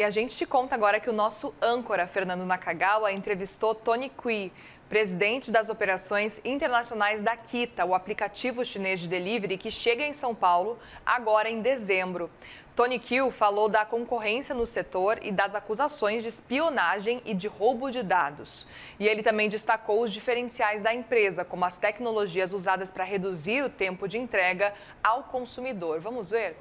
E a gente te conta agora que o nosso âncora, Fernando Nakagawa, entrevistou Tony Kui, presidente das operações internacionais da Keeta, o aplicativo chinês de delivery que chega em São Paulo agora em dezembro. Tony Kui falou da concorrência no setor e das acusações de espionagem e de roubo de dados. E ele também destacou os diferenciais da empresa, como as tecnologias usadas para reduzir o tempo de entrega ao consumidor. Vamos ver?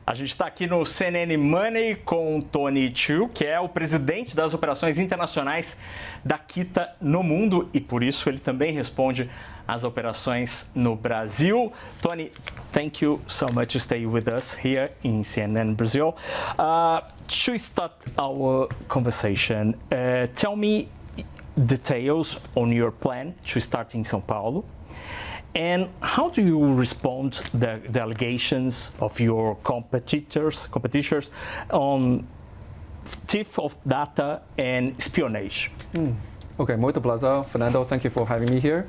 A gente está aqui no CNN Money com o Tony Chu, que é o presidente das operações internacionais da Keeta no mundo e por isso ele também responde às operações no Brasil. Tony, thank you so much to stay with us here in CNN Brazil. To start our conversation, tell me details on your plan to start in São Paulo. And how do you respond to the allegations of your competitors on theft of data and espionage? Okay, muito prazer, Fernando. Thank you for having me here.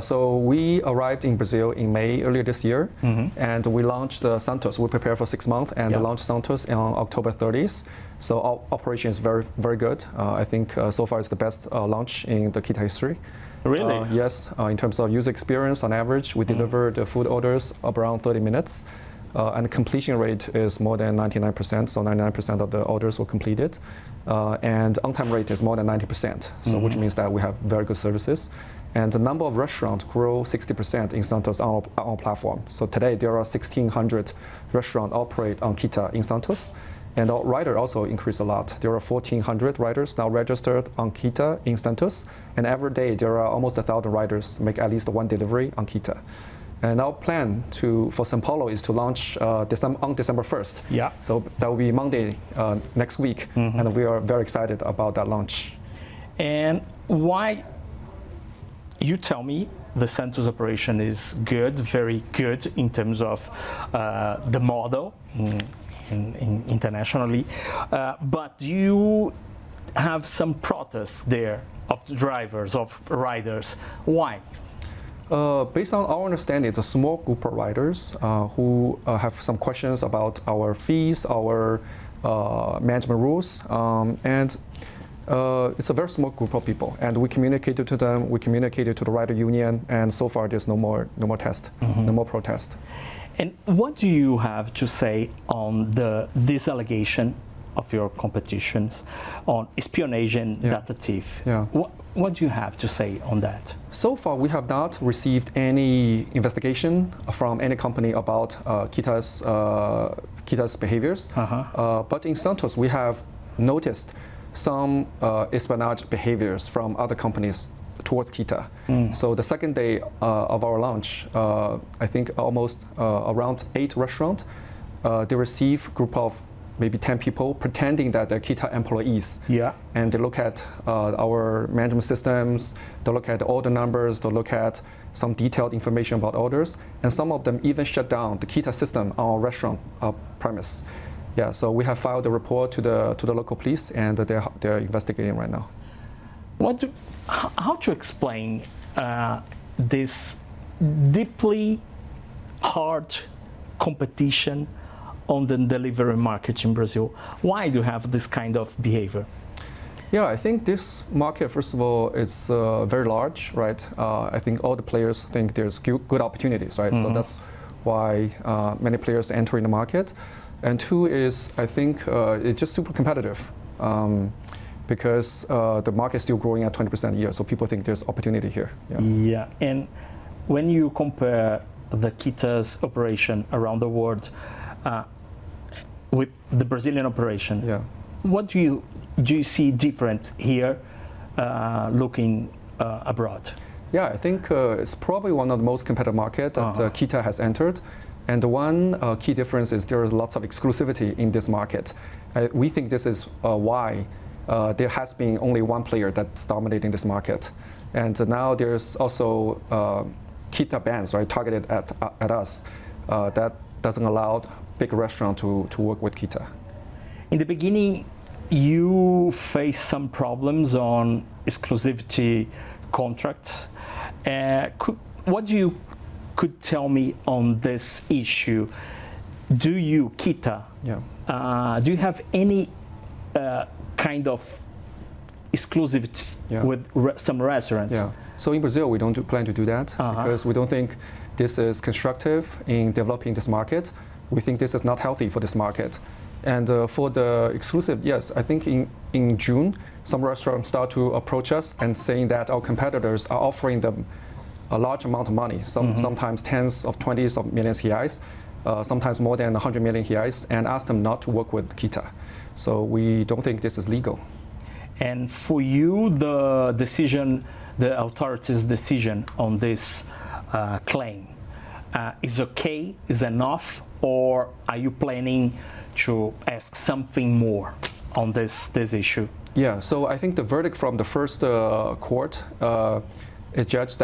So we arrived in Brazil in May earlier this year, and we launched Santos. We prepared for 6 months and launched Santos on October 30th. So our operation is very, very good. I think so far it's the best launch in the Keeta history. Really? Yes, in terms of user experience, on average, we deliver the food orders around 30 minutes, and the completion rate is more than 99%, so 99% of the orders were completed. And on-time rate is more than 90%, so which means that we have very good services. And the number of restaurants grew 60% in Santos on our platform. So today there are 1,600 restaurants operate on Keeta in Santos. And our rider also increased a lot. There are 1,400 riders now registered on Keeta in Santos. And every day there are almost 1,000 riders make at least one delivery on Keeta. And our plan for São Paulo is to launch on December 1st. Yeah. So that will be Monday next week. And we are very excited about that launch. And why, you tell me, the Santos operation is good, very good in terms of the model internationally, but you have some protests there of drivers, of riders. Why? Based on our understanding, it's a small group of riders who have some questions about our fees, our management rules, and it's a very small group of people. And we communicated to them, we communicated to the rider union, and so far there's no more test, no more protest. And what do you have to say on this allegation of your competitions on espionage and data thief? Yeah. What do you have to say on that? So far, we have not received any investigation from any company about Keeta's behaviors. But in Santos, we have noticed some espionage behaviors from other companies towards Keeta. So the second day of our launch, I think almost around 8 restaurants, they receive a group of maybe 10 people pretending that they're Keeta employees. Yeah. And they look at our management systems, they look at the order numbers, they look at some detailed information about orders, and some of them even shut down the Keeta system on our restaurant premise. Yeah, so we have filed a report to the local police, and they're investigating right now. How to explain this deeply hard competition on the delivery market in Brazil? Why do you have this kind of behavior? Yeah, I think this market, first of all, it's very large, right? I think all the players think there's good opportunities, right? So that's why many players enter in the market. And two is, I think it's just super competitive. Because the market is still growing at 20% a year, so people think there's opportunity here. Yeah, and when you compare the Keeta's operation around the world with the Brazilian operation, what do you see different here looking abroad? Yeah, I think it's probably one of the most competitive markets that Keeta has entered. And the one key difference is there is lots of exclusivity in this market. We think this is why there has been only one player that's dominating this market. And now there's also Keeta bans, right, targeted at us. That doesn't allow big restaurants to work with Keeta. In the beginning, you faced some problems on exclusivity contracts. What do you could tell me on this issue? Do you, Keeta, do you have any kind of exclusivity with some restaurants? Yeah. So in Brazil, we don't plan to do that because we don't think this is constructive in developing this market. We think this is not healthy for this market. And for the exclusive, yes, I think in June, some restaurants start to approach us and saying that our competitors are offering them a large amount of money, sometimes tens of 20s of millions reais, sometimes more than 100 million reais, and ask them not to work with Keeta. So we don't think this is legal. And for you, the decision, the authorities' decision on this claim is okay, is enough, or are you planning to ask something more on this issue? Yeah, so I think the verdict from the first court, the judge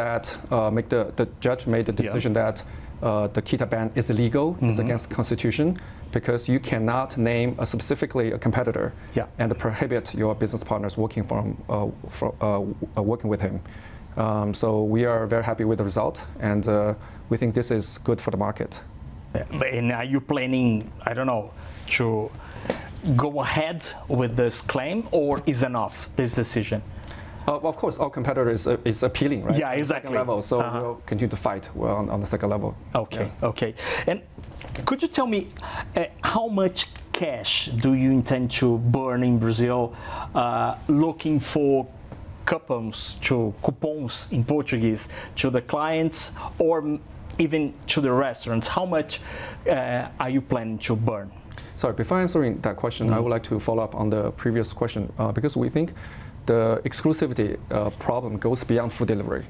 made the decision that the Keeta ban is illegal, it's against the Constitution, because you cannot name specifically a competitor and prohibit your business partners working working with him. So we are very happy with the result, and we think this is good for the market. And are you planning, I don't know, to go ahead with this claim, or is enough this decision? Of course, our competitor is appealing, right? Yeah, exactly. Second level, so we'll continue to fight on the second level. Okay, okay. And could you tell me how much cash do you intend to burn in Brazil looking for coupons in Portuguese to the clients or even to the restaurants? How much are you planning to burn? Sorry, before answering that question, I would like to follow up on the previous question because we think the exclusivity problem goes beyond food delivery.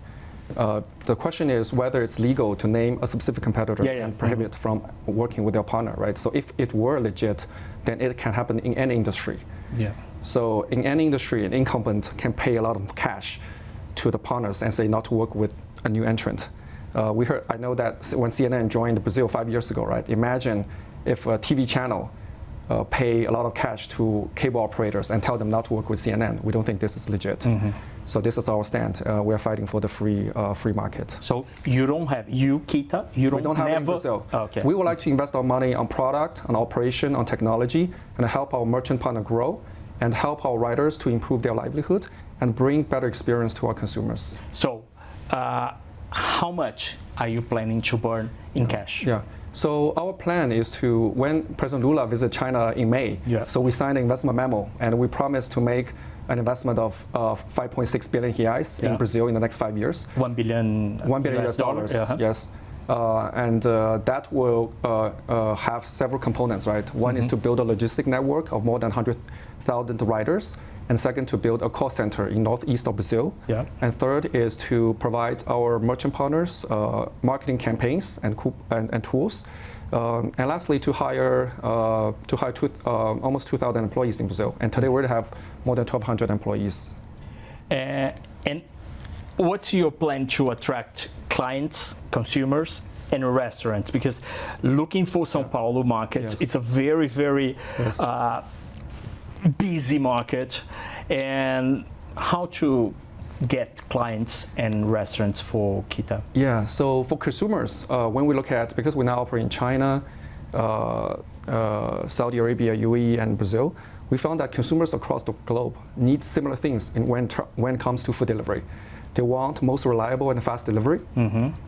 The question is whether it's legal to name a specific competitor and prohibit from working with your partner, right? So if it were legit, then it can happen in any industry. Yeah. So in any industry, an incumbent can pay a lot of cash to the partners and say not to work with a new entrant. I know that when CNN joined Brazil 5 years ago, right? Imagine if a TV channel pay a lot of cash to cable operators and tell them not to work with CNN. We don't think this is legit. So this is our stand. We are fighting for the free market. So you don't have, Keeta, we don't have it in Brazil. Okay. We would like to invest our money on product, on operation, on technology, and help our merchant partner grow, and help our riders to improve their livelihood, and bring better experience to our consumers. So how much are you planning to burn in cash? Yeah. So our plan is to, when President Lula visits China in May, so we signed an investment memo, and we promised to make an investment of 5.6 billion reais in Brazil in the next 5 years. $1 billion US dollars, yes. And that will have several components, right? One is to build a logistic network of more than 100,000 riders, and second, to build a call center in northeast of Brazil. And third is to provide our merchant partners marketing campaigns and tools. And lastly, to hire almost 2,000 employees in Brazil. And today we already have more than 1,200 employees. And what's your plan to attract clients, consumers, and restaurants? Because looking for São Paulo market, it's a very, very busy market, and how to get clients and restaurants for Keeta? Yeah, so for consumers, when we look at, because we now operate in China, Saudi Arabia, UAE, and Brazil, we found that consumers across the globe need similar things when it comes to food delivery. They want most reliable and fast delivery.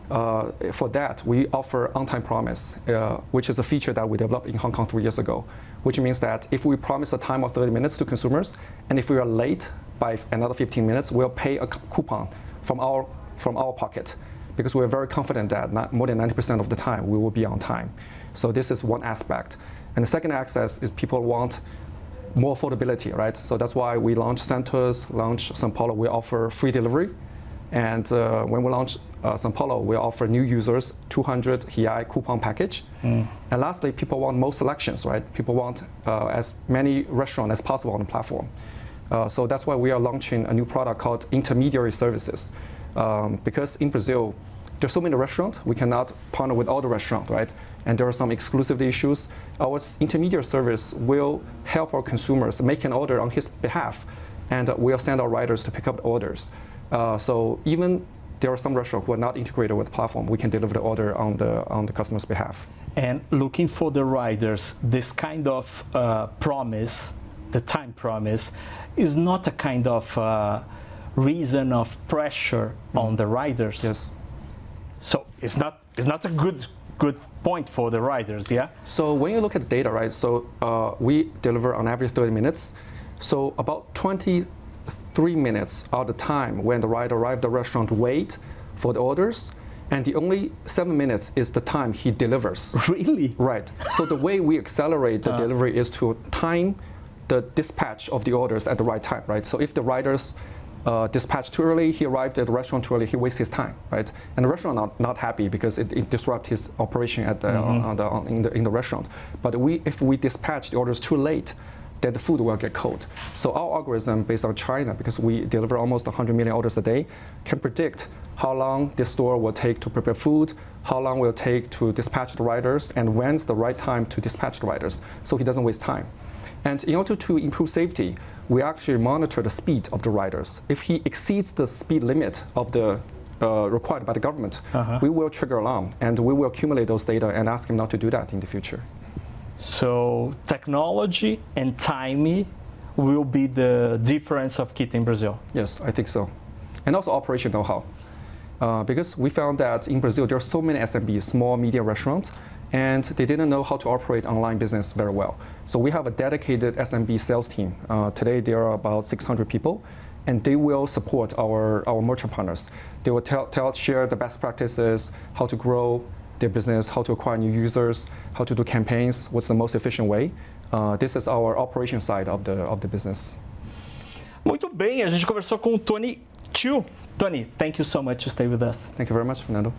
For that, we offer on-time promise, which is a feature that we developed in Hong Kong 3 years ago, which means that if we promise a time of 30 minutes to consumers, and if we are late by another 15 minutes, we'll pay a coupon from our pocket, because we're very confident that more than 90% of the time we will be on time. So this is one aspect. And the second aspect is people want more affordability, right? So that's why we launched Santos, launched São Paulo. We offer free delivery. And when we launch São Paulo, we offer new users 200 reais coupon package. And lastly, people want more selections, right? People want as many restaurants as possible on the platform. So that's why we are launching a new product called intermediary services. Because in Brazil, there's so many restaurants, we cannot partner with all the restaurants, right? And there are some exclusivity issues. Our intermediary service will help our consumers make an order on his behalf, and we'll send our riders to pick up the orders. So even there are some restaurants who are not integrated with the platform, we can deliver the order on the customer's behalf. And looking for the riders, this kind of promise, the time promise, is not a kind of reason of pressure on the riders. Yes. So it's not a good point for the riders, yeah? So when you look at the data, right, so we deliver on average 30 minutes. So about 23 minutes are the time when the rider arrives at the restaurant to wait for the orders, and the only 7 minutes is the time he delivers. Really? Right. So the way we accelerate the delivery is to time the dispatch of the orders at the right time, right? So if the riders dispatch too early, he arrived at the restaurant too early, he wastes his time, right? And the restaurant not happy because it disrupts his operation at the, in the restaurant. But if we dispatch the orders too late, then the food will get cold. So our algorithm based on China, because we deliver almost 100 million orders a day, can predict how long this store will take to prepare food, how long will it take to dispatch the riders, and when's the right time to dispatch the riders, so he doesn't waste time. And in order to improve safety, we actually monitor the speed of the riders. If he exceeds the speed limit of the required by the government, we will trigger alarm, and we will accumulate those data and ask him not to do that in the future. So technology and timing will be the difference of Keeta in Brazil. Yes, I think so. And also operation know-how. Because we found that in Brazil, there are so many SMBs, small, medium restaurants, and they didn't know how to operate online business very well. So we have a dedicated SMB sales team. Today, there are about 600 people, and they will support our merchant partners. They will share the best practices, how to grow their business, how to acquire new users, how to do campaigns, what's the most efficient way. This is our operation side of the business. Muito bem, a gente conversou com o Tony Chu. Tony, thank you so much to stay with us. Thank you very much, Fernando.